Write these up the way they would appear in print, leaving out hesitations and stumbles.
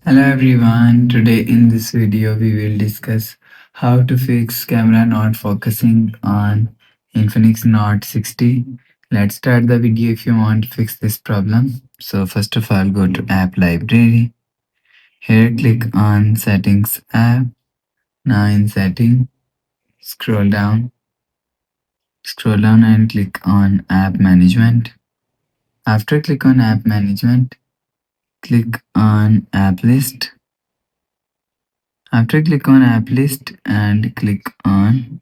Hello everyone, today in this video we will discuss how to fix camera not focusing on Infinix Note 60. Let's start the video if you want to fix this problem. So first of all go to app library. Here click on settings app. Now in setting scroll down and click on app management. After click on app management, click on app list. After click on app list and click on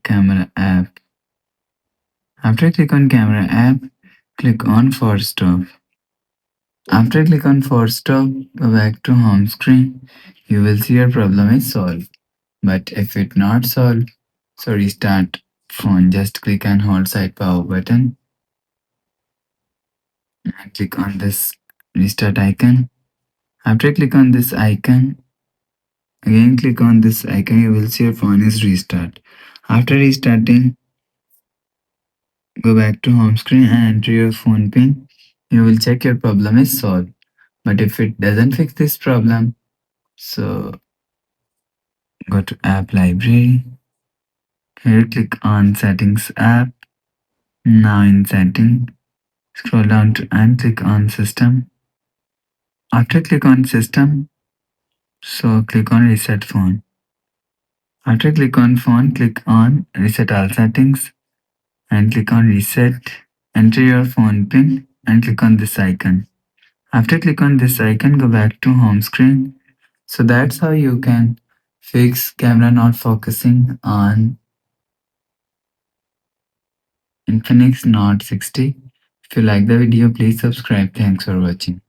camera app. After click on camera app, click on force stop. After click on force stop, go back to home screen. You will see your problem is solved. But if it not solved, so restart phone. Just click and hold side power button and click on this restart icon. After click on this icon, again click on this icon, you will see your phone is restart. After restarting, go back to home screen and enter your phone pin. You will check your problem is solved. But if it doesn't fix this problem, so go to app library. Here click on settings app. Now in setting, scroll down to and click on system. After click on system, so click on reset phone. After click on phone, click on reset all settings and click on reset. Enter your phone pin and click on this icon. After click on this icon, go back to home screen. So that's how you can fix camera not focusing on Infinix Note 60. If you like the video, please subscribe. Thanks for watching.